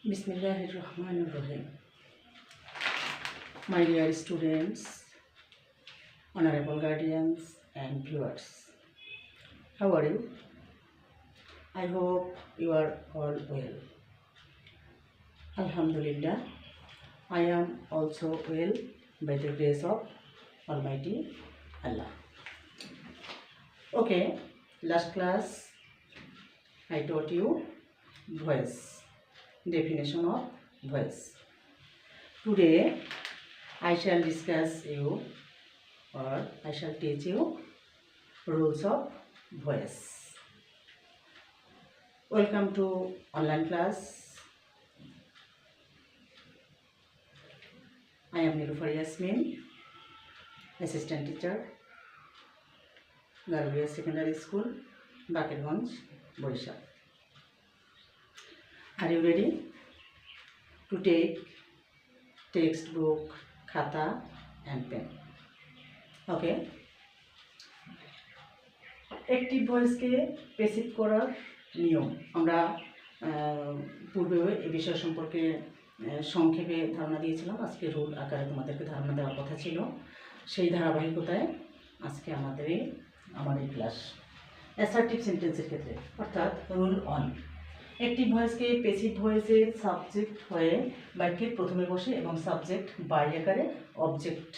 Bismillahirrahmanirrahim. My dear students, honorable guardians and viewers, how are you? I hope you are all well. Alhamdulillah, I am also well by the grace of Almighty Allah. Okay, last class I taught you voice, definition of voice. Today I shall discuss you or I shall teach you rules of voice. Welcome to online class. I am Nilufar Yasmin, assistant teacher, Garudia Secondary School, Bakirganj, Borishal. Are you ready to take textbook, khata and pen? Okay. Active voice के passive করার নিয়ম আমরা পূর্বে এই বিষয় সম্পর্কে সংক্ষেপে ধারণা দিয়েছিলাম। আজকে রুল আকারে তোমাদেরকে ধারণা দেওয়ার কথা ছিল। সেই ধারাবাহিকতায় আজকে আমার এই ক্লাস অ্যাসার্টিভ সেন্টেন্সের ক্ষেত্রে, অর্থাৎ রুল অন। অ্যাক্টিভ ভয়েসকে প্যাসিভ ভয়েসের সাবজেক্ট হয়ে বাক্যের প্রথমে বসে এবং সাবজেক্ট বাই আকারে অবজেক্ট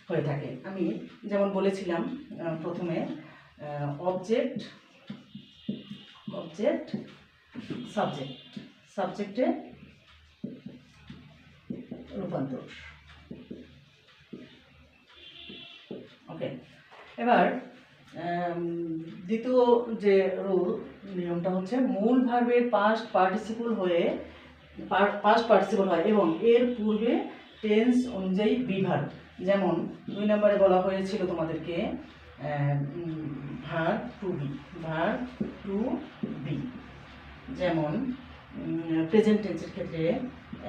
হয়ে থাকে। আমি যেমন বলেছিলাম প্রথমে অবজেক্ট সাবজেক্ট, সাবজেক্টে রূপান্তর। ওকে, এবার দ্বিতীয় যে রুল নিয়মটা হচ্ছে মূল ভার্বের পাস্ট পার্টিসিপল হয় এবং এর পূর্বে টেন্স অনুযায়ী বি ভার্ব। যেমন 2 নম্বরে বলা হয়েছিল তোমাদেরকে ভার্ব টু বি। যেমন প্রেজেন্ট টেন্সের ক্ষেত্রে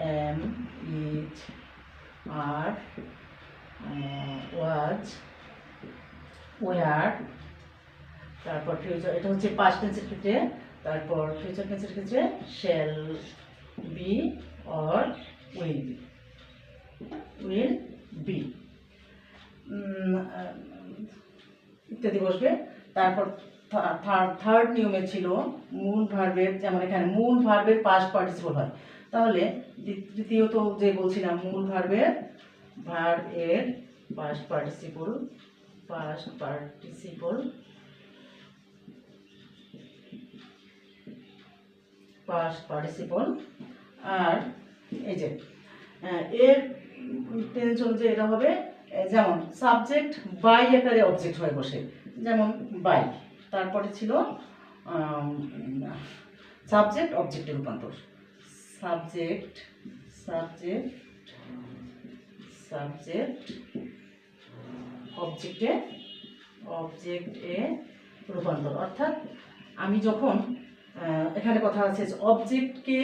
am, is, are, was, were. তারপর ফিউচার, এটা হচ্ছে পাস্ট টেন্সের ক্ষেত্রে। তারপর ফিউচার টেন্সের ক্ষেত্রে shall be or will be ইত্যাদি বসবে। তারপর থার্ড নিয়মে ছিল মূল ভার্বের, যেমন এখানে মূল ভার্বের পাস্ট পার্টিসিপল হয়। তাহলে দ্বিতীয়ত যে বলছিলাম মূল ভার্বের পাস্ট পার্টিসিপল আর এই যে এর টেন্স অনুযায়ী এটা হবে, যেমন সাবজেক্ট বাই আকারে অবজেক্ট হয়ে বসে, যেমন বাই। তারপরে ছিল সাবজেক্ট অবজেক্টের রূপান্তর, সাবজেক্ট অবজেক্টে রূপান্তর। অর্থাৎ আমি যখন এখানে কথা আছে অবজেক্টকে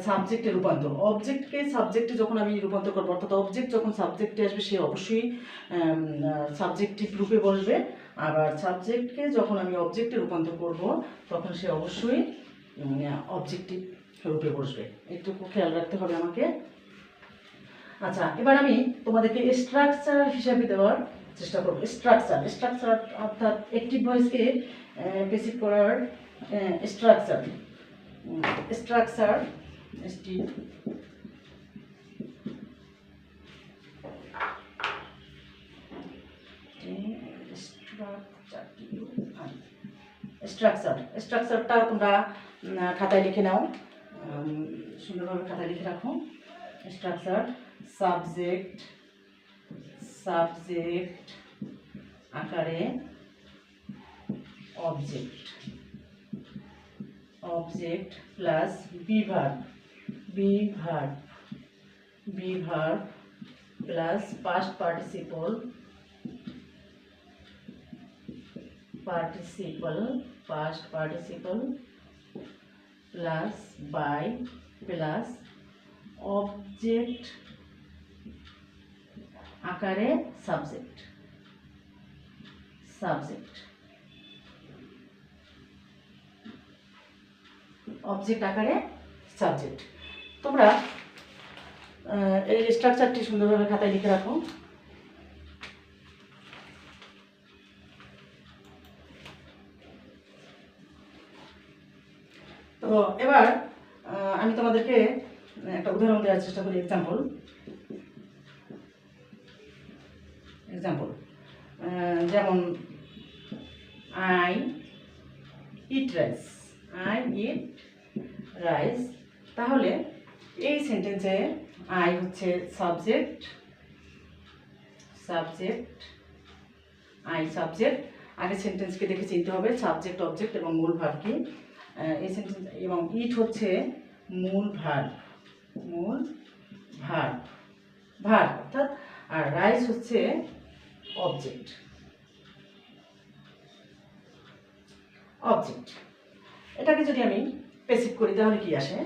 সাবজেক্টে রূপান্তর, অবজেক্টকে সাবজেক্টে যখন আমি রূপান্তর করবো, অর্থাৎ অবজেক্ট যখন সাবজেক্টে আসবে সে অবশ্যই সাবজেক্টিভ রূপে বসবে। আবার সাবজেক্টকে যখন আমি অবজেক্টে রূপান্তর করব তখন সে অবশ্যই অবজেক্টিভ রূপে বসবে। একটু খেয়াল রাখতে হবে আমাকে। আচ্ছা, এবার আমি তোমাদেরকে স্ট্রাকচার হিসাবে দেওয়ার চেষ্টা করব। স্ট্রাকচার অর্থাৎ অ্যাক্টিভ ভয়েসকে প্যাসিভ করার স্ট্রাকচার স্ট্রাকচারটা তোমরা খাতায় লিখে নাও, সুন্দরভাবে খাতায় লিখে রাখো। স্ট্রাকচার সাবজেক্ট আকারে object plus be verb plus past participle plus by plus object আকারে সাবজেক্ট। অবজেক্ট আকারে সাবজেক্ট। তোমরা এই স্ট্রাকচারটি সুন্দরভাবে খাতায় লিখে রাখো। তো এবার আমি তোমাদেরকে একটা উদাহরণ দেওয়ার চেষ্টা করি। এক্সাম্পল যেমন I eat rice, I eat rice. তাহলে এই সেন্টেন্সে আই হচ্ছে সাবজেক্ট, আই সাবজেক্ট। আগে সেন্টেন্সকে দেখে চিনতে হবে সাবজেক্ট, অবজেক্ট এবং মূল ভার্ব কি। এই সেন্টেন্স এবং ইট হচ্ছে মূল ভার্ব অর্থাৎ, আর রাইস হচ্ছে অবজেক্ট। এটাকে যদি আমি প্যাসিভ করি তাহলে কি আসে?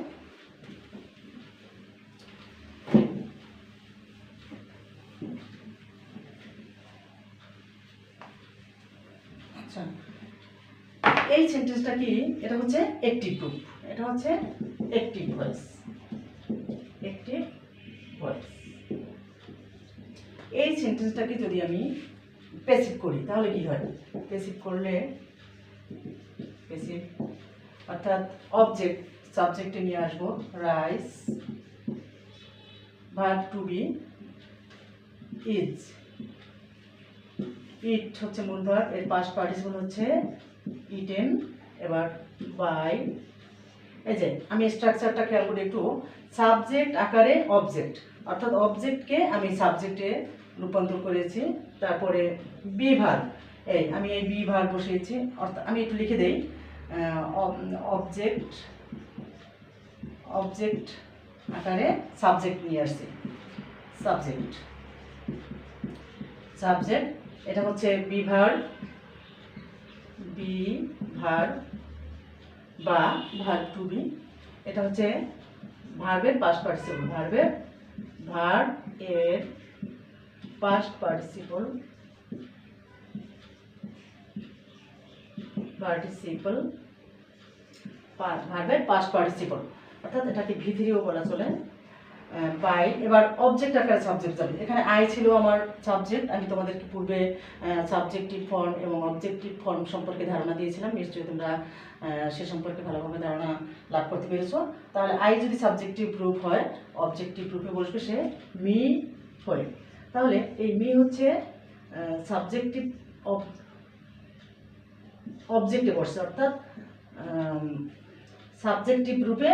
আচ্ছা, এই সেন্টেন্সটা কি? এটা হচ্ছে অ্যাক্টিভ গ্রুপ, এটা হচ্ছে অ্যাক্টিভ ভয়েস। এই সেন্টেন্সটাকে যদি আমি প্যাসিভ করি তাহলে কি হয়? প্যাসিভ করলে অর্থাৎ অবজেক্ট সাবজেক্টে নিয়ে আসবো rice, verb to be is, eat হচ্ছে মূল ভার্ব, এর পাস্ট পার্টিসিপল হচ্ছে ইটেন। এবার বাই, এই যে আমি স্ট্রাকচারটা খেয়াল করি একটু, সাবজেক্ট আকারে অবজেক্ট, অর্থাৎ অবজেক্টকে আমি সাবজেক্টে রূপান্তর করেছি। তারপরে বি ভার্ব, আমি এই বি ভার্ব বসিয়েছি, অর্থাৎ আমি একটু লিখে দেই, অবজেক্ট আকারে সাবজেক্ট নিয়ে আসছি, সাবজেক্ট। এটা হচ্ছে বি ভার্ব বা ভার্ব টু বি। এটা হচ্ছে ভার্বের পাস্ট পার্টিসিপল, ভার্ব এর পাস্ট পার্টিসিপল, ভার্বের পাস্ট পার্টিসিপল, অর্থাৎ এটাকে ভিতরিও বলা চলে। বাই, এবার অবজেক্ট আকারে সাবজেক্ট যাবে। এখানে আই ছিল আমার সাবজেক্ট। আমি তোমাদেরকে পূর্বে সাবজেক্টিভ ফর্ম এবং অবজেক্টিভ ফর্ম সম্পর্কে ধারণা দিয়েছিলাম, নিশ্চয়ই তোমরা সে সম্পর্কে ভালোভাবে ধারণা লাভ করতে পেরেছো। তাহলে আই যদি সাবজেক্টিভ রূপ হয়, অবজেক্টিভ রূপে বসবে সে মি হয়ে। তাহলে এই মি হচ্ছে সাবজেক্টিভ অবজেক্টে বসছে, অর্থাৎ সাবজেক্টিভ রূপে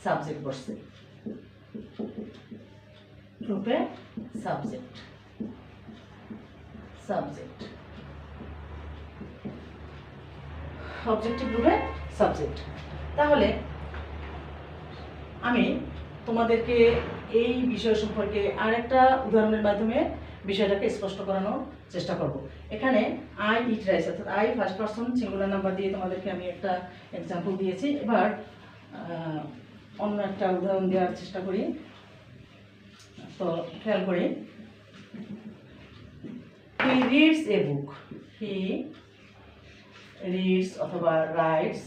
সাবজেক্ট বসছে, অবজেক্টিভ রূপে সাবজেক্ট। তাহলে আমি তোমাদেরকে এই বিষয় সম্পর্কে আরেকটা উদাহরণের মাধ্যমে বিষয়টাকে স্পষ্ট করানোর চেষ্টা করব। এখানে আই ইট রাইস, অর্থাৎ I first person singular number দিয়ে তোমাদেরকে আমি একটা এক্সাম্পল দিয়েছি। এবার অন্য একটা উদাহরণ দেওয়ার চেষ্টা করি। তো খেয়াল করি, he reads a book, he reads অথবা writes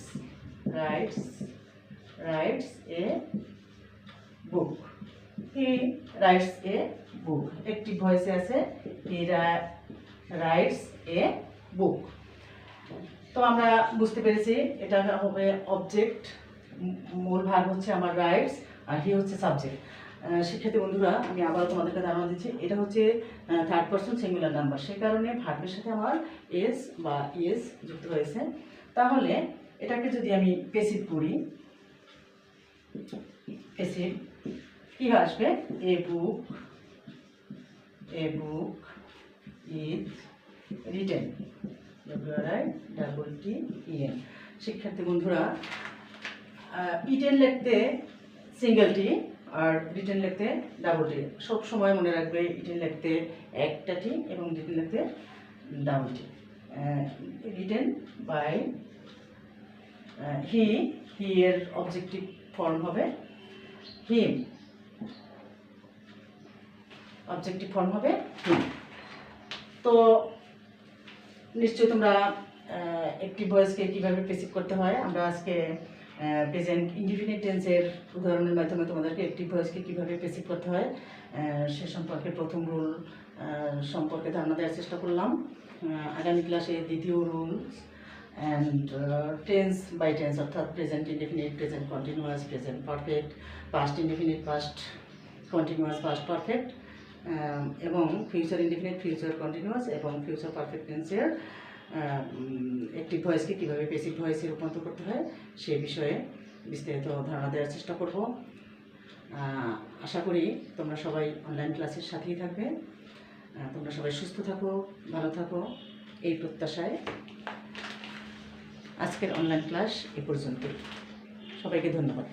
a book, he writes a book. Active ভয়েসে আছে হি রাইটস এ বুক। তো আমরা বুঝতে পেরেছি এটা হবে অবজেক্ট, মূল ভার্ব হচ্ছে আমার রাইটস, আর হি হচ্ছে সাবজেক্ট। শিক্ষার্থী বন্ধুরা, আমি আবার তোমাদেরকে ধারণা দিচ্ছি, এটা হচ্ছে থার্ড পারসন সিঙ্গুলার নাম্বার, সে কারণে ভার্বের সাথে আমার এস বা ইএস যুক্ত হয়েছে। তাহলে এটাকে যদি আমি প্যাসিভ করি, প্যাসিভ কি আসবে? এ বুক ইজ রিটেন, WRITTEN। শিক্ষার্থী বন্ধুরা, ইটেন লিখতে সিঙ্গেল টি আর রিটেন লিখতে ডাবল টি। সব সময় মনে রাখবে ইটেন লিখতে একটা টি এবং রিটেন লিখতে double T. Written by he, এর অবজেক্টিভ ফর্ম হবে হিম, অবজেক্টিভ ফর্ম হবে হিম। তো নিশ্চয়ই তোমরা অ্যাক্টিভ ভয়েসকে কীভাবে প্যাসিভ করতে হয়, আমরা আজকে প্রেজেন্ট ইনডিফিনিট টেন্সের উদাহরণের মাধ্যমে তোমাদেরকে অ্যাক্টিভ ভয়েসকে কীভাবে প্যাসিভ করতে হয় সে সম্পর্কে প্রথম রুল সম্পর্কে ধারণা দেওয়ার চেষ্টা করলাম। আগামী ক্লাসে দ্বিতীয় rule and tense by tense অর্থাৎ present indefinite, present continuous, present perfect, past indefinite, past continuous, past perfect এবং ফিউচার ইনডিফিনিট, ফিউচার কন্টিনিউয়াস এবং ফিউচার পারফেক্ট টেন্সের অ্যাক্টিভ ভয়েসকে কীভাবে প্যাসিভ ভয়েসে রূপান্তর করতে হয় সে বিষয়ে বিস্তারিত ধারণা দেওয়ার চেষ্টা করব। আশা করি তোমরা সবাই অনলাইন ক্লাসের সাথেই থাকবে। তোমরা সবাই সুস্থ থাকো, ভালো থাকো, এই প্রত্যাশায় আজকের অনলাইন ক্লাস এ পর্যন্তই। সবাইকে ধন্যবাদ।